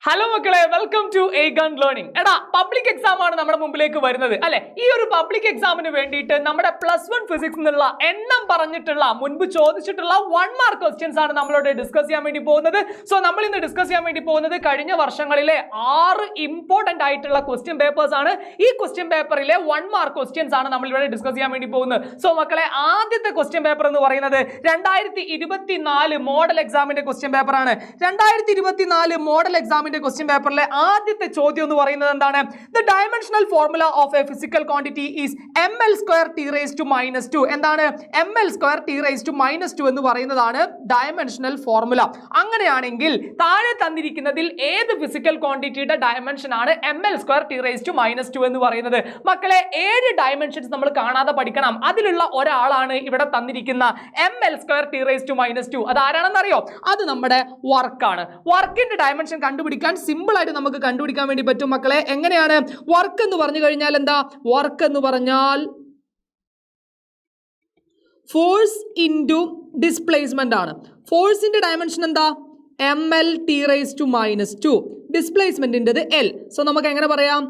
Hello മക്കളെ, welcome to എഗൺ learning. എടാ, public exam ആണ് നമ്മുടെ മുമ്പിലേക്ക് വരുന്നത് അല്ലെ. ഈ ഒരു പബ്ലിക് എക്സാമിന് വേണ്ടിയിട്ട് നമ്മുടെ +1 ഫിസിക്സ് എന്നുള്ള എണ്ണം പറഞ്ഞിട്ടുള്ള മുൻപ് ചോദിച്ചിട്ടുള്ള 1 മാർക്ക് ക്വസ്റ്റ്യൻസ് ആണ് നമ്മളോട് ഡിസ്കസ് ചെയ്യാൻ വേണ്ടി പോകുന്നത്. സോ നമ്മൾ ഇന്ന് ഡിസ്കസ് ചെയ്യാൻ വേണ്ടി പോകുന്നത് കഴിഞ്ഞ വർഷങ്ങളിലെ 6 ഇമ്പോർട്ടന്റ് ആയിട്ടുള്ള ക്വസ്റ്റ്യൻ പേപ്പേഴ്സ് ആണ്. ഈ ക്വസ്റ്റ്യൻ പേപ്പറിലെ 1 മാർക്ക് ക്വസ്റ്റ്യൻസ് ആണ് നമ്മൾ ഇവിടെ ഡിസ്കസ് ചെയ്യാൻ വേണ്ടി പോകുന്നത്. സോ മക്കളെ, ആദ്യത്തെ ക്വസ്റ്റ്യൻ പേപ്പർ എന്ന് പറയുന്നത് 2024 മോഡൽ എക്സാമിന്റെ ക്വസ്റ്റ്യൻ പേപ്പർ ആണ്. 2024 മോഡൽ എക്സാമിന്റെ ക്വസ്റ്റ്യൻ പേപ്പറിലെ ആദ്യത്തെ ചോദ്യം എന്ന് പറയുന്നത് എന്താണ്? The dimensional formula of A physical quantity is ml²t⁻². എന്താണ് ml²t⁻² എന്ന് പറയുന്നതാണ് ഡയമെൻഷണൽ ഫോർമുല. അങ്ങനെയാണെങ്കിൽ താഴെ തന്നിരിക്കുന്നതിൽ ഏത് ഫിസിക്കൽ ക്വാണ്ടിറ്റിയുടെ ഡയമെൻഷൻ ആണ് ml²t⁻² എന്ന് പറയുന്നത്? മക്കളെ, 7 ഡയമെൻഷൻസ് നമ്മൾ കാണാതെ പഠിക്കണം. അതിലുള്ള ഒരാളാണ് ഇവിടെ തന്നിരിക്കുന്ന ml²t⁻². അത് ആരാണെന്ന് അറിയോ? അത് നമ്മുടെ വർക്കാണ്. വർക്കിന്റെ ഡയമെൻഷൻ കണ്ടുപിടിക്കാൻ സിമ്പിൾ ആയിട്ട് നമുക്ക് കണ്ടുപിടിക്കാൻ വേണ്ടി പറ്റും മക്കളെ. എങ്ങനെയാണ്? വർക്ക് എന്ന് പറഞ്ഞു കഴിഞ്ഞാൽ എന്താ? വർക്ക് എന്ന് പറഞ്ഞാൽ ഫോഴ്സ് ഇൻറ്റു ഡിസ്പ്ലേസ്മെന്റ് ആണ്. ഫോഴ്സിന്റെ ഡയമെൻഷൻ എന്താ? ml²t⁻². ഡിസ്പ്ലേസ്മെന്റിൻ്റെത് L. സോ നമുക്ക് എങ്ങനെ പറയാം?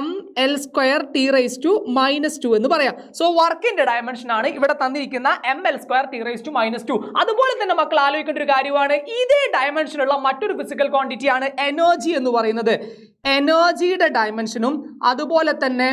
ml²t⁻² എന്ന് പറയാം. സോ വർക്കിന്റെ ഡയമെൻഷൻ ആണ് ഇവിടെ തന്നിരിക്കുന്ന ml²t⁻². അതുപോലെ തന്നെ മക്കൾ ആലോചിക്കേണ്ട ഒരു കാര്യമാണ്, ഇതേ ഡയമെൻഷനുള്ള മറ്റൊരു ഫിസിക്കൽ ക്വാണ്ടിറ്റി ആണ് എനർജി എന്ന് പറയുന്നത്. എനർജിയുടെ ഡയമെൻഷനും അതുപോലെ തന്നെ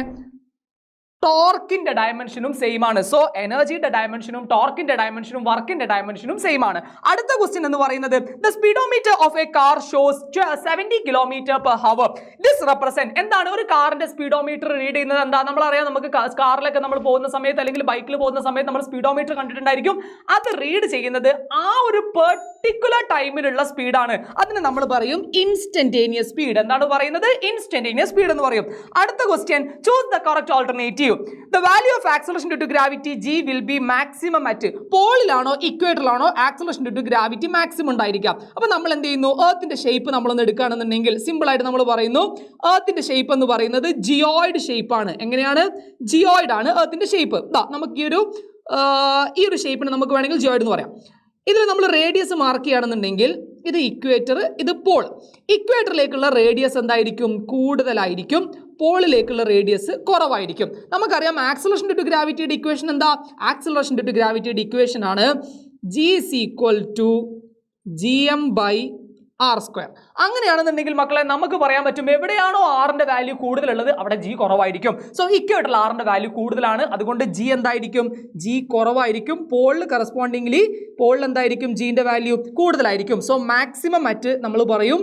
ടോർക്കിന്റെ ഡയമെൻഷനും സെയിം ആണ്. സോ എനർജിയുടെ ഡയമെൻഷനും ടോർക്കിന്റെ ഡയമെൻഷനും വർക്കിന്റെ ഡയമെൻഷനും സെയിം ആണ്. അടുത്ത ക്വസ്റ്റ്യൻ എന്ന് പറയുന്നത് the speedometer of A car shows 70 km/h. This represent എന്താണ്? ഒരു കാറിന്റെ സ്പീഡോമീറ്റർ റീഡ് ചെയ്യുന്നത് എന്താ? നമ്മളറിയാം, നമുക്ക് കാറിലൊക്കെ നമ്മൾ പോകുന്ന സമയത്ത് അല്ലെങ്കിൽ ബൈക്കിൽ പോകുന്ന സമയത്ത് നമ്മൾ സ്പീഡോമീറ്റർ കണ്ടിട്ടുണ്ടായിരിക്കും. അത് റീഡ് ചെയ്യുന്നത് ആ ഒരു പെർട്ടിക്കുലർ ടൈമിലുള്ള സ്പീഡാണ്. അതിന് നമ്മൾ പറയും ഇൻസ്റ്റന്റേനിയസ് സ്പീഡ്. എന്താണ് പറയുന്നത്? ഇൻസ്റ്റന്റേനിയസ് സ്പീഡ് എന്ന് പറയും. അടുത്ത question, choose the correct alternative. The value of acceleration due to gravity G will be maximum at പോളിലാണോ ഇക്വേറ്ററിലാണോ acceleration due to gravity maximum ഉണ്ടായിരിക്കാം. അപ്പോൾ നമ്മൾ എന്ത് ചെയ്യുന്നു? എർത്തിന്റെ ഷേപ്പ് നമ്മളൊന്ന് എടുക്കുകയാണെന്നുണ്ടെങ്കിൽ സിമ്പിൾ ആയിട്ട് നമ്മൾ പറയുന്നു എർത്തിന്റെ ഷേപ്പ് എന്ന് പറയുന്നത് ജിയോയിഡ് ഷേപ്പ് ആണ്. എങ്ങനെയാണ്? ജിയോയിഡ് ആണ് എർത്തിന്റെ ഷേപ്പ്. നമുക്ക് ഈ ഒരു ഷേപ്പിന് നമുക്ക് വേണമെങ്കിൽ ജിയോയിഡ് എന്ന് പറയാം. ഇതിൽ നമ്മൾ റേഡിയസ് മാർക്ക് ചെയ്യുകയാണെന്നുണ്ടെങ്കിൽ ഇത് ഇക്വേറ്റർ, ഇത് പോൾ. ഇക്വേറ്ററിലേക്കുള്ള റേഡിയസ് എന്തായിരിക്കും? കൂടുതലായിരിക്കും. പോളിലേക്കുള്ള റേഡിയസ് കുറവായിരിക്കും. നമുക്കറിയാം ആക്സലറേഷൻ ഡ്യൂ ടു ഗ്രാവിറ്റിയുടെ ഇക്വേഷൻ എന്താ? ആക്സലറേഷൻ ഡ്യൂ ടു ഗ്രാവിറ്റിയുടെ ഇക്വേഷൻ ആണ് G = gm/r². അങ്ങനെയാണെന്നുണ്ടെങ്കിൽ മക്കളെ, നമുക്ക് പറയാൻ പറ്റും എവിടെയാണോ ആറിന്റെ വാല്യൂ കൂടുതലുള്ളത് അവിടെ G കുറവായിരിക്കും. സോ ഇക്വേറ്ററിൽ ആറിന്റെ വാല്യൂ കൂടുതലാണ്, അതുകൊണ്ട് G എന്തായിരിക്കും? G കുറവായിരിക്കും. പോളിൽ കറസ്പോണ്ടിംഗ്ലി പോളിൽ എന്തായിരിക്കും? Gന്റെ വാല്യൂ കൂടുതലായിരിക്കും. സോ മാക്സിമം അറ്റ് നമ്മൾ പറയും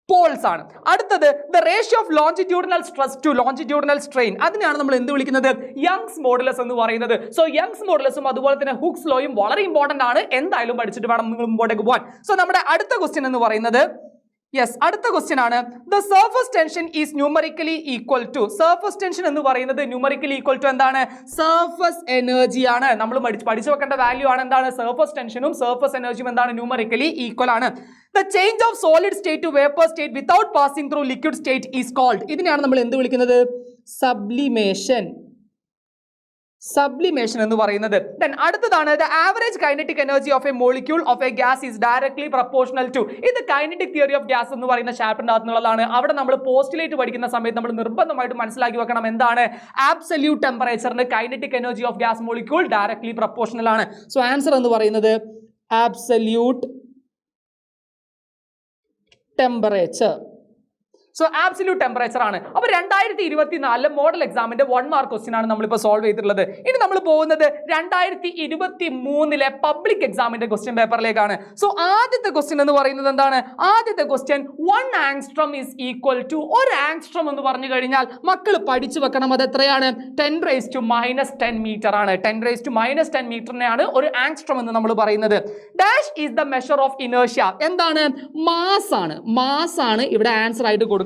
പോൾസ് ആണ്. അടുത്തത് the ratio of longitudinal stress to longitudinal strain. അതിനാണ് നമ്മൾ എന്ത് വിളിക്കുന്നത്? യങ്സ് മോഡുലസ് എന്ന് പറയുന്നത്. സോ യങ്സ് മോഡുലസും അതുപോലെ തന്നെ ഹുക്സ് ലോയും വളരെ ഇമ്പോർട്ടന്റ് ആണ്. എന്തായാലും പഠിച്ചിട്ട് വേണം നിങ്ങൾ മുമ്പോട്ടേക്ക് പോകാൻ. സോ നമ്മുടെ അടുത്ത ക്വസ്റ്റ്യൻ എന്ന് പറയുന്നത് അടുത്ത ക്വസ്റ്റ്യൻ ആണ് the surface tension is numerically equal to. Surface tension എന്ന് പറയുന്നത് ന്യൂമറിക്കലി ഈക്വൽ ടു എന്താണ്? സർഫസ് എനർജി ആണ്. നമ്മൾ പഠിച്ചു വെക്കേണ്ട വാല്യൂ ആണ് എന്താണ്? സർഫസ് ടെൻഷനും സർഫസ് എനർജിയും എന്താണ്? ന്യൂമറിക്കലി ഈക്വൽ ആണ്. The change of solid state to vapor state without passing through liquid state is called. ഇതിനെയാണ് നമ്മൾ എന്ത് വിളിക്കുന്നത്? സബ്ലിമേഷൻ. സബ്ലിമേഷൻ എന്ന് പറയുന്നത്. ദെൻ അടുത്തതാണ് the average kinetic energy of a molecule of a gas is directly proportional to. ഇത് kinetic theory of gas എന്ന് പറയുന്ന ചാപ്റ്ററിന്റെ അകത്തുള്ളതാണ്. അവിടെ നമ്മൾ പോസ്റ്റുലേറ്റ് പഠിക്കുന്ന സമയത്ത് നമ്മൾ നിർബന്ധമായിട്ട് മനസ്സിലാക്കി വെക്കണം എന്താണ്? ആബ്സല്യൂട്ട് ടെമ്പറേച്ചറിന് kinetic energy of gas molecule directly proportional ആണ്. സോ ആൻസർ എന്ന് പറയുന്നത് absolute temperature. So absolute temperature ആണ്. അപ്പോൾ 2024 മോഡൽ എക്സാമിന്റെ 1 മാർക്ക് ക്വസ്റ്റ്യൻ ആണ് നമ്മളിപ്പോൾ സോൾവ് ചെയ്തിട്ടുള്ളത്. ഇനി നമ്മൾ പോകുന്നത് 2023 പബ്ലിക് എക്സാമിന്റെ ക്വസ്റ്റ്യൻ പേപ്പറിലേക്കാണ്. സോ ആദ്യത്തെ ക്വസ്റ്റ്യൻ എന്ന് പറയുന്നത് എന്താണ്? ആദ്യത്തെ question 1 angstrom is equal to. ഒരു ആങ്സ്ട്രോം എന്ന് പറഞ്ഞു കഴിഞ്ഞാൽ മക്കൾ പഠിച്ചു വെക്കണം അത് എത്രയാണ്? 10⁻⁻10 മീറ്റർ ആണ്. 10⁻⁻10 മീറ്ററിനെയാണ് ഒരു ആങ്സ്ട്രോം എന്ന് നമ്മൾ പറയുന്നത്. Dash is the measure of inertia. എന്താണ്? മാസ് ആണ്. മാസ് ആണ് ഇവിടെ ആൻസർ ആയിട്ട് കൊടുക്കേണ്ടത്.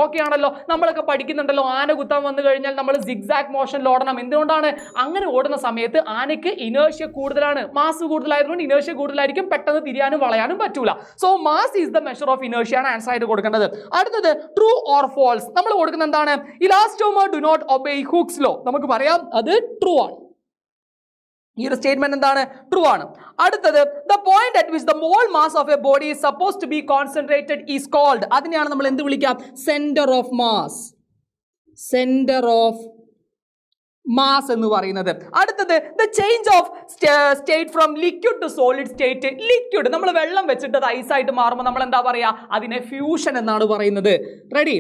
ഓക്കെ ആണല്ലോ? നമ്മളൊക്കെ പഠിക്കുന്നുണ്ടല്ലോ, ആന കുത്താൻ വന്നു കഴിഞ്ഞാൽ നമ്മൾ സിഗ്സാഗ് മോഷനിൽ ഓടണം. എന്തുകൊണ്ടാണ്? അങ്ങനെ ഓടുന്ന സമയത്ത് ആനയ്ക്ക് ഇനേർഷ്യ കൂടുതലാണ്. മാസ് കൂടുതലായതുകൊണ്ട് ഇനേർഷ്യ കൂടുതലായിരിക്കും. പെട്ടെന്ന് തിരിയാനും വളയാനും പറ്റൂല. So mass is the measure of inertia ആണ് ആൻസർ ആയിട്ട് കൊടുക്കേണ്ടത്. അടുത്തത് ട്രൂ ഓർ ഫോൾസ്. നമ്മൾ കൊടുക്കുന്നത് എന്താണ്? Elastomer do not obey Hooke's law. നമുക്ക് പറയാം അത് ട്രൂ ആണ്. ഈ ഒരു സ്റ്റേറ്റ്മെന്റ് എന്താണ്? ട്രൂ ആണ്. അടുത്തത് the point at which the whole mass of a body is suppose to be concentrated is called. അതിനെയാണ് നമ്മൾ എന്ത് വിളിക്കാം? Centre of mass. Centre of mass എന്ന് പറയുന്നത്. അടുത്തത് the change of state from liquid to solid state. Liquid നമ്മൾ വെള്ളം വെച്ചിട്ട് അത് ഐസായിട്ട് മാറുമ്പോൾ നമ്മൾ എന്താ പറയാ? അതിനെ ഫ്യൂഷൻ എന്നാണ് പറയുന്നത്. റെഡി?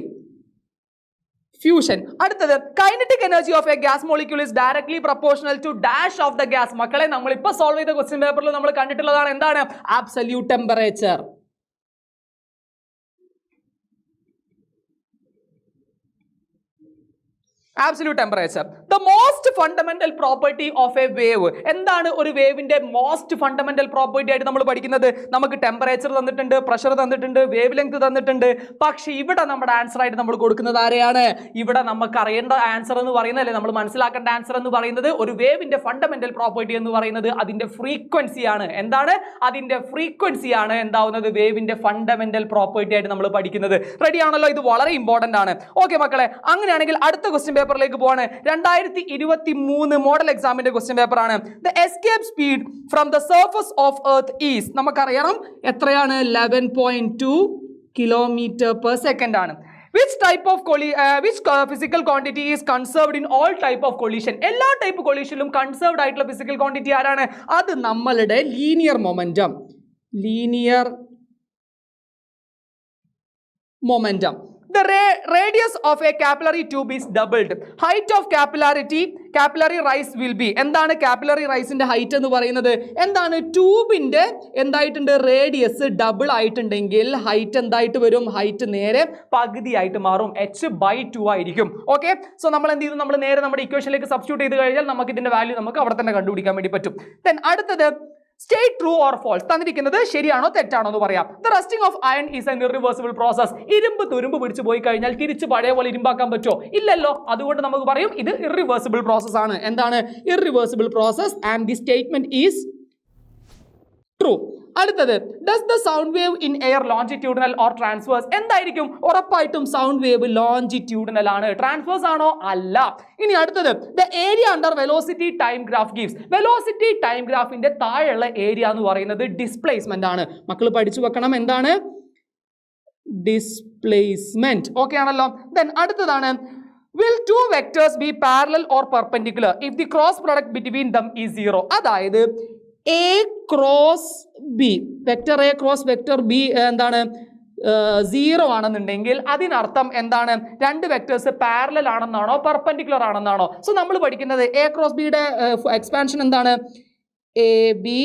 ഫ്യൂഷൻ. അടുത്തത് kinetic energy of a gas molecule is directly proportional to dash of the gas. മക്കളെ നമ്മൾ ഇപ്പോൾ സോൾവ് ചെയ്ത ക്വസ്റ്റ്യൻ പേപ്പറിൽ നമ്മൾ കണ്ടിട്ടുള്ളതാണ്. എന്താണ്? Absolute temperature. Absolute temperature. The most fundamental property of a wave. എന്താണ് ഒരു വേവിന്റെ മോസ്റ്റ് ഫണ്ടമെന്റൽ പ്രോപ്പർട്ടി ആയിട്ട് നമ്മൾ പഠിക്കുന്നത്? നമുക്ക് ടെമ്പറേച്ചർ തന്നിട്ടുണ്ട്, പ്രഷർ തന്നിട്ടുണ്ട്, വേവ് ലെങ്ത് തന്നിട്ടുണ്ട്. പക്ഷെ ഇവിടെ നമ്മുടെ ആൻസർ ആയിട്ട് നമ്മൾ കൊടുക്കുന്നത് ആരെയാണ്? ഇവിടെ നമുക്ക് അറിയേണ്ട ആൻസർ എന്ന് പറയുന്നത്, അല്ലെ നമ്മൾ മനസ്സിലാക്കേണ്ട ആൻസർ എന്ന് പറയുന്നത്, ഒരു വേവിന്റെ ഫണ്ടമെന്റൽ പ്രോപ്പർട്ടി എന്ന് പറയുന്നത് അതിന്റെ ഫ്രീക്വൻസി ആണ്. എന്താണ്? അതിന്റെ ഫ്രീക്വൻസി ആണ് എന്താവുന്നത്? വേവിന്റെ ഫണ്ടമെന്റൽ പ്രോപ്പർട്ടി ആയിട്ട് നമ്മൾ പഠിക്കുന്നത്. റെഡി ആണല്ലോ? ഇത് വളരെ ഇമ്പോർട്ടന്റ് ആണ്. ഓക്കെ മക്കളെ, അങ്ങനെയാണെങ്കിൽ അടുത്ത ക്വസ്റ്റ്യൻ പേപ്പറിലേക്ക് പോവാണ്. 2023 മോഡൽ എക്സാമിന്റെ ക്വസ്റ്റ്യൻ പേപ്പർ ആണ്. The escape speed from the surface of earth is, നമുക്കറിയണം എത്രയാണ്? 11.2 km/s ആണ്. Which type of physical quantity is conserved in all type of collision? എല്ലാ ടൈപ്പ് കൊളീഷനിലും കൺസേർവ്ഡ് ആയിട്ടുള്ള ഫിസിക്കൽ ക്വാണ്ടിറ്റി ആരാണ്? അത് നമ്മളുടെ linear momentum. Linear momentum. The radius of a capillary tube is doubled. Height of capillary rise will be. എന്താണ് capillary riseന്റെ height എന്ന് പറയുന്നത്? എന്താണ്? ട്യൂബിന്റെ എന്തായിട്ടുണ്ട്? Radius double ആയിട്ടുണ്ടെങ്കിൽ ഹൈറ്റ് എന്തായിട്ട് വരും? ഹൈറ്റ് നേരെ പകുതിയായിട്ട് മാറും. h/2 ആയിരിക്കും. ഓക്കെ, സോ നമ്മൾ എന്ത് ചെയ്തു? നമ്മൾ നേരെ നമ്മുടെ ഇക്വേഷനിലേക്ക് സബ്സ്റ്റിറ്റ്യൂട്ട് ചെയ്ത് കഴിഞ്ഞാൽ നമുക്ക് ഇതിന്റെ വാല്യൂ നമുക്ക് അവിടെ തന്നെ കണ്ടുപിടിക്കാൻ വേണ്ടി പറ്റും. ദെൻ അടുത്തത് സ്റ്റേറ്റ് ട്രൂ ഓർ ഫോൾസ്. തന്നിരിക്കുന്നത് ശരിയാണോ തെറ്റാണോ എന്ന് പറയാം. The rusting of iron is an irreversible process. ഇരുമ്പ് തുരുമ്പ് പിടിച്ചു പോയി കഴിഞ്ഞാൽ തിരിച്ച് പഴയ പോലെ ഇരുമ്പാക്കാൻ പറ്റുമോ? ഇല്ലല്ലോ. അതുകൊണ്ട് നമുക്ക് പറയും ഇത് ഇറിവേഴ്സിബിൾ പ്രോസസ് ആണ്. എന്താണ്? Irreversible process. And the statement is true. അടുത്തത് does the sound wave in air longitudinal or transverse? എന്തായിരിക്കും? ഉറപ്പായിട്ടും സൗണ്ട് വേവ് ലോഞ്ചിറ്റ്യൂഡിനൽ ആണ്. ട്രാൻസ്വേഴ്സ് ആണോ? അല്ല. ഇനി അടുത്തത് the area under velocity time graph gives. Velocity time ഗ്രാഫിന്റെ താഴെയുള്ള ഏരിയ എന്ന് പറയുന്നത് ഡിസ്പ്ലേസ്മെന്റ് ആണ്. മക്കൾ പഠിച്ചു വെക്കണം. എന്താണ്? ഡിസ്പ്ലേസ്മെന്റ്. ഓക്കെ ആണല്ലോ. ദെൻ അടുത്തതാണ് will two vectors be parallel or perpendicular if the cross product between them is 0? അതായത് A cross B, vector A cross vector B എന്താണ്? 0 ആണെന്നുണ്ടെങ്കിൽ അതിനർത്ഥം എന്താണ്? രണ്ട് വെക്ടേഴ്സ് പാരലൽ ആണെന്നാണോ പെർപെൻഡിക്കുലർ ആണെന്നാണോ? സോ നമ്മൾ പഠിക്കുന്നത് എ ക്രോസ് ബിയുടെ എക്സ്പാൻഷൻ എന്താണ്? എ ബി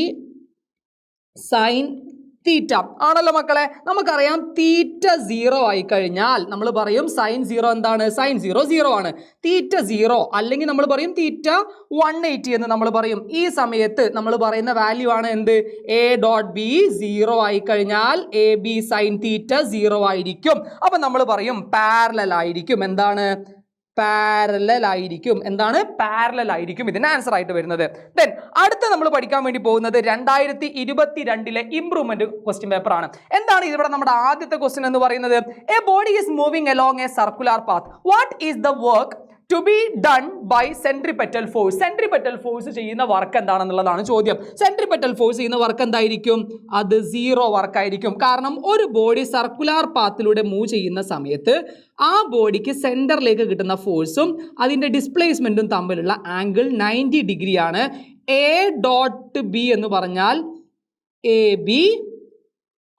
സൈൻ തീറ്റ ആണല്ലോ മക്കളെ. നമുക്കറിയാം തീറ്റ 0 ആയി കഴിഞ്ഞാൽ നമ്മൾ പറയും സൈൻ 0 എന്താണ്? സൈൻ 0 0 ആണ്. തീറ്റ 0 അല്ലെങ്കിൽ നമ്മൾ പറയും തീറ്റ 180 എന്ന് നമ്മൾ പറയും. ഈ സമയത്ത് നമ്മൾ പറയുന്ന വാല്യൂ ആണ് എന്ത്? എ ഡോട്ട് ബി 0 ആയി കഴിഞ്ഞാൽ എ ബി സൈൻ തീറ്റ 0 ആയിരിക്കും. അപ്പൊ നമ്മൾ പറയും പാരലൽ ആയിരിക്കും. എന്താണ്? പാരലൽ ആയിരിക്കും. എന്താണ്? പാരലൽ ആയിരിക്കും ഇതിന്റെ ആൻസർ ആയിട്ട് വരുന്നത്. ദെൻ അടുത്ത നമ്മൾ പഠിക്കാൻ വേണ്ടി പോകുന്നത് 2022 ഇംപ്രൂവ്മെന്റ് ക്വസ്റ്റ്യൻ പേപ്പർ ആണ്. എന്താണ് ഇവിടെ നമ്മുടെ ആദ്യത്തെ ക്വസ്റ്റ്യൻ എന്ന് പറയുന്നത്? A body is moving along A circular path. What is the work to be done by centripetal force? centripetal force ചെയ്യുന്ന വർക്ക് എന്താണെന്നുള്ളതാണ് ചോദ്യം. centripetal force ചെയ്യുന്ന വർക്ക് എന്തായിരിക്കും? അത് 0 വർക്ക് ആയിരിക്കും. കാരണം ഒരു ബോഡി സർക്കുലാർ പാത്തിലൂടെ മൂവ് ചെയ്യുന്ന സമയത്ത് ആ ബോഡിക്ക് സെന്ററിലേക്ക് കിട്ടുന്ന ഫോഴ്സും അതിന്റെ ഡിസ്പ്ലേസ്മെന്റും തമ്മിലുള്ള ആംഗിൾ 90 ഡിഗ്രി ആണ്. എ ഡോട്ട് ബി എന്ന് പറഞ്ഞാൽ എ ബി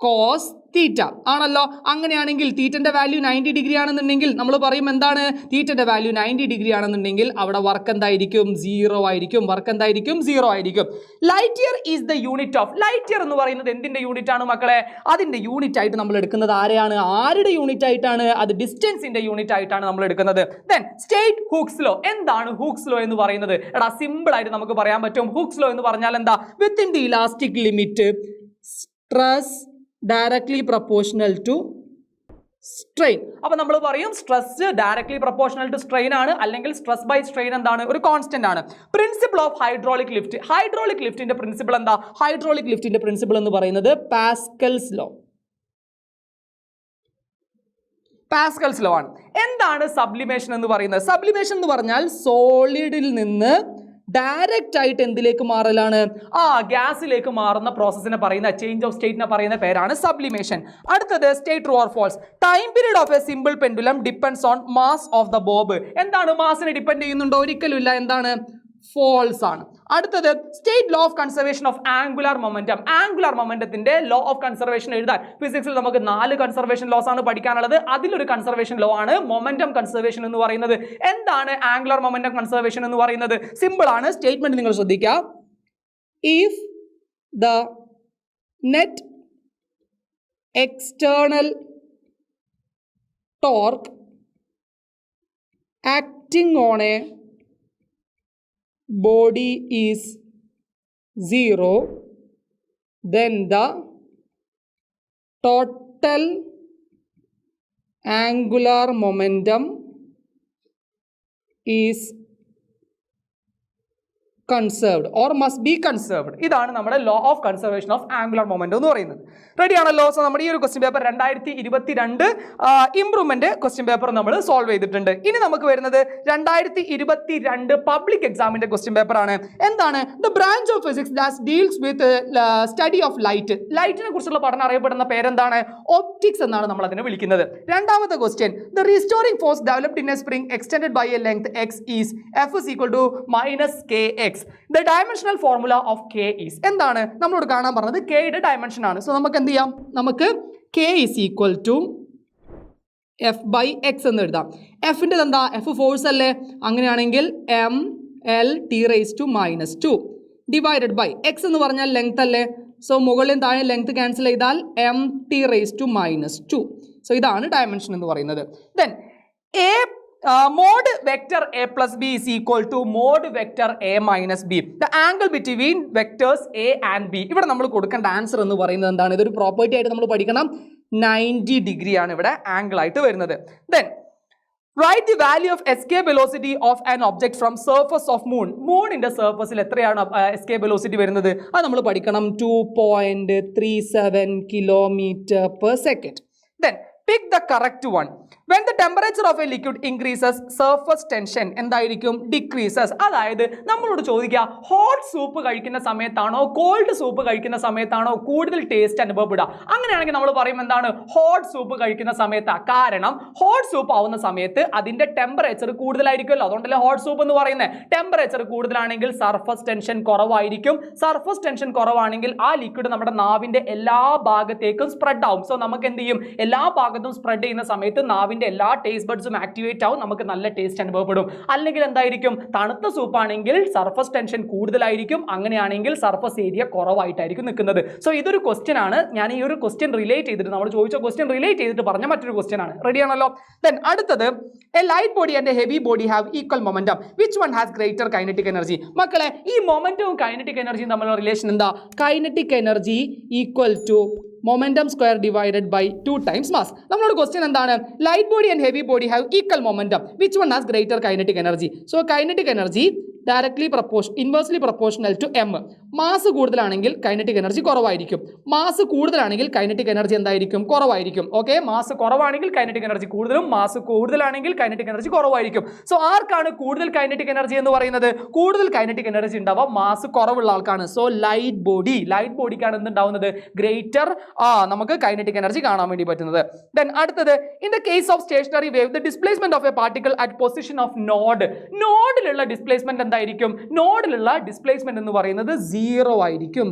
കോസ് തീറ്റ ആണല്ലോ. അങ്ങനെയാണെങ്കിൽ തീറ്റന്റെ വാല്യൂ 90 ഡിഗ്രി ആണെന്നുണ്ടെങ്കിൽ നമ്മൾ പറയും എന്താണ്? തീറ്റന്റെ വാല്യൂ 90 ഡിഗ്രി ആണെന്നുണ്ടെങ്കിൽ അവിടെ വർക്ക് എന്തായിരിക്കും? 0 ആയിരിക്കും. വർക്ക് എന്തായിരിക്കും? 0 ആയിരിക്കും. Light year is the unit of. Light year എന്ന് പറയുന്നത് എന്തിന്റെ യൂണിറ്റ് ആണ് മക്കളെ? അതിന്റെ യൂണിറ്റ് ആയിട്ട് നമ്മൾ എടുക്കുന്നത് ആരെയാണ്? ആരുടെ യൂണിറ്റ് ആയിട്ടാണ്? അത് ഡിസ്റ്റൻസിന്റെ യൂണിറ്റ് ആയിട്ടാണ് നമ്മൾ എടുക്കുന്നത്. Then state Hooke's law. എന്താണ് ഹൂക്സ് ലോ എന്ന് പറയുന്നത്? എടാ സിമ്പിൾ ആയിട്ട് നമുക്ക് പറയാൻ പറ്റും. ഹൂക്സ് ലോ എന്ന് പറഞ്ഞാൽ എന്താ? Within the elastic limit stress directly proportional to strain. അപ്പൊ നമ്മൾ പറയും stress directly proportional to strain ആണ്, അല്ലെങ്കിൽ സ്ട്രെസ് ബൈ സ്ട്രെയിൻ എന്താണ്? ഒരു കോൺസ്റ്റന്റ് ആണ്. Principle of hydraulic lift. Hydraulic ലിഫ്റ്റിന്റെ പ്രിൻസിപ്പിൾ എന്താ? ഹൈഡ്രോളിക് ലിഫ്റ്റിന്റെ പ്രിൻസിപ്പിൾ എന്ന് പറയുന്നത് പാസ്കൽസ് ലോ. പാസ്കൽസ് ലോ ആണ്. എന്താണ് സബ്ലിമേഷൻ എന്ന് പറയുന്നത്? സബ്ലിമേഷൻ എന്ന് പറഞ്ഞാൽ സോളിഡിൽ നിന്ന് ഡയറക്റ്റ് ആയിട്ട് എന്തിലേക്ക് മാറലാണ്? ഗ്യാസിലേക്ക് മാറുന്ന പ്രോസസ്സിനെ പറയുന്ന ചേഞ്ച് ഓഫ് സ്റ്റേറ്റിനെ പറയുന്ന പേരാണ് സബ്ലിമേഷൻ. അടുത്തത് state true or false. Time period of a simple pendulum depends on mass of the bob. എന്താണ്? മാസിനെ ഡിപ്പെൻഡ് ചെയ്യുന്നുണ്ടോ? ഒരിക്കലും ഇല്ല. എന്താണ്? ഫോൾസ് ആണ്. അടുത്തത് state law of conservation of angular momentum. Angular മൊമെന്റത്തിന്റെ ലോ ഓഫ് കൺസർവേഷൻ എഴുതാൻ ഫിസിക്സിൽ നമുക്ക് 4 കൺസർവേഷൻ ലോസ് ആണ് പഠിക്കാനുള്ളത്. അതിലൊരു കൺസർവേഷൻ ലോ ആണ് മൊമെന്റം കൺസർവേഷൻ എന്ന് പറയുന്നത്. എന്താണ് ആംഗുലാർ മൊമെന്റം കൺസർവേഷൻ എന്ന് പറയുന്നത്? സിമ്പിൾ ആണ്. സ്റ്റേറ്റ്മെന്റ് നിങ്ങൾ ശ്രദ്ധിക്കുക. If the net external torque acting on a body is 0, then the total angular momentum is conserved or must be conserved. ഇതാണ് നമ്മുടെ law of conservation of angular momentum എന്ന് പറയുന്നത്. Ready ആണല്ലോ? സോ നമ്മുടെ ഈ ഒരു question paper 2022 improvement question paper നമ്മൾ solve ചെയ്തിട്ടുണ്ട്. ഇനി നമുക്ക് വരുന്നത് 2022 പബ്ലിക് എക്സാമിന്റെ ക്വസ്റ്റ്യൻ പേപ്പർ ആണ്. എന്താണ്? The branch of physics that deals with study of light. ലൈറ്റിനെ കുറിച്ചുള്ള പഠനം അറിയപ്പെടുന്ന പേരെന്താണ്? ഒപ്റ്റിക്സ് എന്നാണ് നമ്മൾ അതിനെ വിളിക്കുന്നത്. രണ്ടാമത്തെ question, the restoring force developed in a spring extended by a length x is F is equal to -kx. The dimensional formula of k is. എന്താണ് നമ്മളോട് കാണാൻ പറഞ്ഞത്? k യുടെ ഡയമെൻഷൻ ആണ്. സോ നമുക്ക് എന്ത് ചെയ്യാം? നമുക്ക് k is equal to F by x എന്ന് എഴുതാം. എഫിൻ്റെ എന്താ? എഫ് ഫോഴ്സ് അല്ലേ? അങ്ങനെയാണെങ്കിൽ mL(T⁻²) ഡിവൈഡഡ് ബൈ x എന്ന് പറഞ്ഞാൽ ലെങ്ത് അല്ലേ? സോ മുകളിലും താഴെ ലെങ്ത് ക്യാൻസൽ ചെയ്താൽ mT⁻². സോ ഇതാണ് ഡയമെൻഷൻ എന്ന് പറയുന്നത്. Then mod vector a plus b is equal to mod vector a minus b. The angle between vectors a and b. ഇവിടെ നമ്മൾ കൊടുക്കേണ്ട ആൻസർ എന്ന് പറയുന്നത് എന്താണ്? ഇതൊരു പ്രോപ്പർട്ടി ആയിട്ട് നമ്മൾ പഠിക്കണം. 90 ഡിഗ്രി ആണ് ഇവിടെ ആംഗിൾ ആയിട്ട് വരുന്നത്. Then write the value of escape velocity of an object from surface of moon. മൂണിന്റെ സർഫസിൽ എത്രയാണ് escape velocity വരുന്നത്? അത് നമ്മൾ പഠിക്കണം. 2.37 km/s. Then pick the correct one. When the temperature of a liquid increases, surface tension എന്തായിരിക്കും? Decreases. അതായത് നമ്മളോട് ചോദിക്കുക, ഹോട്ട് സൂപ്പ് കഴിക്കുന്ന സമയത്താണോ കോൾഡ് സൂപ്പ് കഴിക്കുന്ന സമയത്താണോ കൂടുതൽ ടേസ്റ്റ് അനുഭവപ്പെടുക? അങ്ങനെയാണെങ്കിൽ നമ്മൾ പറയും എന്താണ്? ഹോട്ട് സൂപ്പ് കഴിക്കുന്ന സമയത്താണ്. കാരണം ഹോട്ട് സൂപ്പ് ആവുന്ന സമയത്ത് അതിന്റെ ടെമ്പറേച്ചർ കൂടുതലായിരിക്കുമല്ലോ. അതുകൊണ്ടല്ലേ ഹോട്ട് സൂപ്പ് എന്ന് പറയുന്നത്. ടെമ്പറേച്ചർ കൂടുതലാണെങ്കിൽ സർഫസ് ടെൻഷൻ കുറവായിരിക്കും. സർഫസ് ടെൻഷൻ കുറവാണെങ്കിൽ ആ ലിക്വിഡ് നമ്മുടെ നാവിന്റെ എല്ലാ ഭാഗത്തേക്കും സ്പ്രെഡ് ആവും. സോ നമുക്ക് എന്ത് ചെയ്യും? എല്ലാ ഭാഗത്തും സ്പ്രെഡ് ചെയ്യുന്ന സമയത്ത് നാവിന്റെ എല്ലാ ടേസ്റ്റ് ബഡ്സും ആക്ടിവേറ്റ് ആവും. നമുക്ക് നല്ല ടേസ്റ്റ് അനുഭവപ്പെടും. അല്ലെങ്കിൽ എന്തായിരിക്കും? തണുത്ത സൂപ്പാണെങ്കിൽ സർഫസ് ടെൻഷൻ കൂടുതലായിരിക്കും. അങ്ങനെയാണെങ്കിൽ സർഫസ് ഏരിയ കുറവായിട്ടായിരിക്കും നിൽക്കുന്നത്. സോ ഇതൊരു ക്വസ്റ്റ്യൻ ആണ്. ഞാൻ ഈ ഒരു ക്വസ്റ്റ്യൻ റിലേറ്റ് ചെയ്തിട്ട് നമ്മൾ ചോദിച്ച ക്വസ്റ്റ്യൻ റിലേറ്റ് ചെയ്തിട്ട് പറഞ്ഞ മറ്റൊരു ക്വസ്റ്റ്യൻ ആണ്. റെഡി ആണല്ലോ? ദെൻ അടുത്തത്, a light body and a heavy body have equal momentum. Which one has greater kinetic energy? മക്കളെ, ഈ മൊമെന്റവും കൈനറ്റിക് എനർജിയും തമ്മിലുള്ള റിലേഷൻ എന്താ? Kinetic energy equal to momentum square divided by 2 times mass. നമ്മളോട് ക്വസ്റ്റ്യൻ എന്താണ്? Light body and heavy body have equal momentum. Which one has greater kinetic energy? So kinetic energy inversely proportional to m. Mass കൂടുതലാണെങ്കിൽ kinetic energy കുറവായിരിക്കും. Mass കൂടുതലാണെങ്കിൽ kinetic energy എന്തായിരിക്കും? കുറവായിരിക്കും. Okay, mass കുറവാണെങ്കിൽ kinetic energy കൂടുതലും, mass കൂടുതലാണെങ്കിൽ kinetic energy കുറവായിരിക്കും. So ആർക്കാണ് കൂടുതൽ കൈനറ്റിക് എനർജി എന്ന് പറയുന്നത്? കൂടുതൽ കൈനറ്റിക് എനർജി ഉണ്ടാവുക മാസ് കുറവുള്ള ആൾക്കാണ്. സോ ലൈറ്റ് ബോഡിക്കാണ് എന്തുണ്ടാവുന്നത്? ഗ്രേറ്റർ നമുക്ക് കൈനറ്റിക് എനർജി കാണാൻ വേണ്ടി പറ്റുന്നത്. ദെൻ അടുത്തത്, in the case of stationary wave the displacement of a particle at position of നോഡിലുള്ള ഡിസ്പ്ലേസ്മെന്റ് എന്തായിരിക്കും? നോഡിലുള്ള ഡിസ്പ്ലേസ്മെന്റ് എന്ന് പറയുന്നത് 0 ആയിരിക്കും.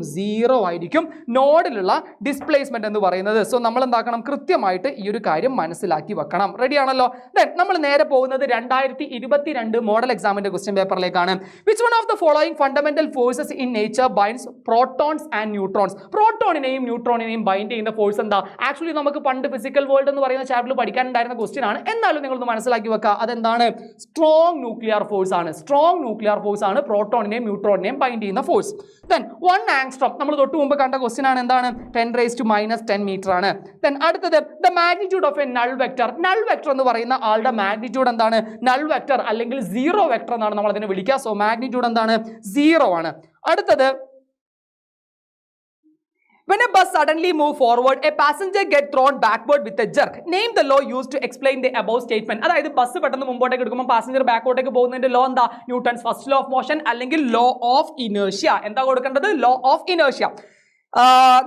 നോഡിലുള്ള ഡിസ്പ്ലേസ്മെന്റ് എന്ന് പറയുന്നത്. സോ നമ്മൾ എന്താക്കണം? കൃത്യമായിട്ട് ഈ ഒരു കാര്യം മനസ്സിലാക്കി വെക്കണം. റെഡി ആണല്ലോ? ദെൻ നമ്മൾ നേരെ പോകുന്നത് 2022 മോഡൽ എക്സാമിന്റെ ക്വസ്റ്റ്യൻ പേപ്പറിലേക്കാണ്. Which one of the following fundamental forces in nature binds protons and neutrons? പ്രോട്ടോണിനെയും ന്യൂട്രോണിനെയും ബൈൻഡ് ചെയ്യുന്ന ഫോഴ്സ് എന്താ? ആക്ച്വലി നമുക്ക് പണ്ട് ഫിസിക്കൽ വേൾഡ് എന്ന് പറയുന്ന ചാപ്റ്ററിൽ പഠിക്കാനുണ്ടായിരുന്ന ക്വസ്റ്റ്യൻ ആണ്. എന്നാലും നിങ്ങളൊന്ന് മനസ്സിലാക്കി വെക്കുക. അതെന്താണ്? സ്ട്രോങ് ന്യൂക്ലിയർ ഫോഴ്സ് ആണ്. സ്ട്രോങ് ന്യൂക്ലിയർ ഫോഴ്സ് ആണ് പ്രോട്ടോണിനെയും ന്യൂട്രോണിനെയും ബൈൻഡ് ചെയ്യുന്ന ഫോഴ്സ്. ദെൻ 1 ആങ്സ്ട്രോം നമ്മൾ തൊട്ട് മുമ്പ് കണ്ട ക്വസ്റ്റ്യൻ ആണ്. എന്താണ്? 10⁻⁻10 മീറ്റർ ആണ്. ദെൻ അടുത്തത്, the magnitude of A null vector. Null vector എന്ന് പറയുന്ന ആളുടെ മാഗ്നിറ്റ്യൂഡ് എന്താണ്? നൾ വെക്ടർ അല്ലെങ്കിൽ സീറോ വെക്ടർ എന്നാണ് നമ്മൾ അതിനെ വിളിക്കുക. സോ മാഗ്നിറ്റ്യൂഡ് എന്താണ്? 0 ആണ്. അടുത്തത്, When a bus suddenly moves forward, a passenger gets thrown backward with a jerk. Name the law used to explain the above statement. അതായത് ബസ് പെട്ടെന്ന് മുമ്പോട്ടേക്ക് എടുക്കുമ്പോൾ പാസഞ്ചർ ബാക്കോട്ടേക്ക് പോകുന്നതിന്റെ ലോ എന്താ? Newton's first law of motion അല്ലെങ്കിൽ law of inertia. എന്താ കൊടുക്കേണ്ടത്? Law of inertia.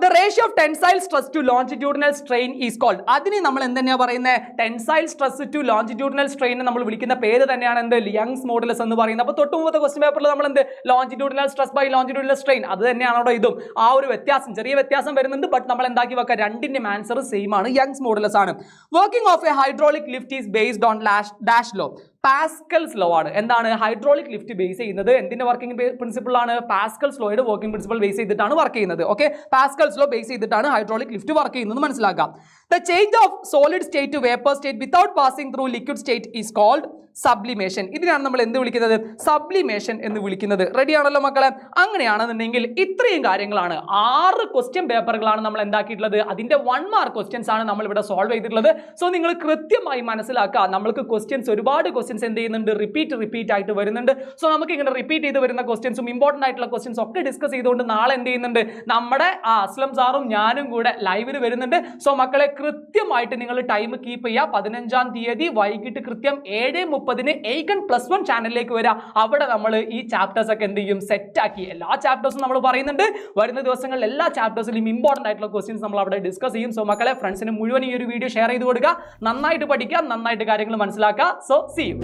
The ratio of tensile stress to longitudinal strain is called. അതിന് നമ്മൾ എന്തെന്നാ പറയുന്നത്? Tensile stress to longitudinal strain നമ്മൾ വിളിക്കുന്ന പേര് തന്നെയാണ് എന്ത്? യങ്സ് മോഡുലസ് എന്ന് പറയുന്നത്. അപ്പോൾ തൊട്ട് മുമ്പത്തെ ക്വസ്റ്റ്യൻ പേപ്പറിൽ നമ്മൾ എന്ത് longitudinal stress by longitudinal strain അത് തന്നെയാണ് അവിടെ ഇതും. ആ ഒരു വ്യത്യാസം ചെറിയ വ്യത്യാസം വരുന്നുണ്ട്. ബട്ട് നമ്മൾ എന്താക്കി വെക്കുക? രണ്ടിന്റെ ആൻസർ സെയിം ആണ്, യങ്സ് മോഡുലസ് ആണ്. Working of a hydraulic lift is based on dash law. Pascal's law ആണ്. എന്താണ്? ഹൈഡ്രോളിക് ലിഫ്റ്റ് ബേസ് ചെയ്യുന്നത് എന്തിന്റെ വർക്കിംഗ് പ്രിൻസിപ്പിൾ ആണ്? പാസ്കൽസ് ലോയുടെ വർക്കിംഗ് പ്രിൻസിപ്പിൾ ബേസ് ചെയ്തിട്ടാണ് വർക്ക് ചെയ്യുന്നത്. ഓക്കെ, പാസ്കൽസ് ലോ ബേസ് ചെയ്തിട്ടാണ് ഹൈഡ്രോളിക് ലിഫ്റ്റ് വർക്ക് ചെയ്യുന്നത് മനസ്സിലാക്കാം. The change of solid state to vapor state without passing through liquid state is called sublimation. ഇതിനാണ് നമ്മൾ എന്ത് വിളിക്കുന്നത്? സബ്ലിമേഷൻ എന്ന് വിളിക്കുന്നത്. റെഡി ആണല്ലോ മക്കളെ? അങ്ങനെയാണെന്നുണ്ടെങ്കിൽ ഇത്രയും കാര്യങ്ങളാണ് 6 ക്വസ്റ്റ്യൻ പേപ്പറുകളാണ് നമ്മൾ എന്താക്കിയിട്ടുള്ളത്. അതിന്റെ 1 മാർക്ക് ക്വസ്റ്റ്യൻസ് ആണ് നമ്മൾ ഇവിടെ സോൾവ് ചെയ്തിട്ടുള്ളത്. സോ നിങ്ങൾ കൃത്യമായി മനസ്സിലാക്കുക, നമ്മൾക്ക് ക്വസ്റ്റ്യൻസ് ഒരുപാട് ക്വസ്റ്റ്യൻസ് എന്ത് ചെയ്യുന്നുണ്ട്? റിപ്പീറ്റ് ആയിട്ട് വരുന്നുണ്ട്. സോ നമുക്ക് ഇങ്ങനെ റിപ്പീറ്റ് ചെയ്ത് വരുന്ന ക്വസ്റ്റ്യൻസും ഇമ്പോർട്ടന്റ് ആയിട്ടുള്ള ക്വസ്റ്റ്യൻസ് ഒക്കെ ഡിസ്കസ് ചെയ്തുകൊണ്ട് നാളെ എന്ത് ചെയ്യുന്നുണ്ട്? നമ്മുടെ അസ്ലം സാറും ഞാനും കൂടെ ലൈവിൽ വരുന്നുണ്ട്. സോ മക്കളെ കൃത്യമായിട്ട് നിങ്ങൾ ടൈം കീപ്പ് ചെയ്യുക. 15-ാം തീയതി വൈകിട്ട് കൃത്യം 7:30 8+1 ചാനലിലേക്ക് വരിക. അവിടെ നമ്മൾ ഈ ചാപ്റ്റേഴ്സ് ഒക്കെ എന്ത് ചെയ്യും? സെറ്റാക്കി എല്ലാ ചാപ്റ്റേഴ്സും നമ്മൾ പറയുന്നുണ്ട്. വരുന്ന ദിവസങ്ങളിൽ എല്ലാ ചാപ്റ്റേഴ്സിലും ഇമ്പോർട്ടന്റ് ആയിട്ടുള്ള ക്വസ്റ്റ്യൻസ് നമ്മൾ അവിടെ ഡിസ്കസ് ചെയ്യും. സോ മക്കളെ ഫ്രണ്ട്സിന് മുഴുവൻ ഈ ഒരു വീഡിയോ ഷെയർ ചെയ്ത് കൊടുക്കുക. നന്നായിട്ട് പഠിക്കുക, നന്നായിട്ട് കാര്യങ്ങൾ മനസ്സിലാക്കുക. So see U.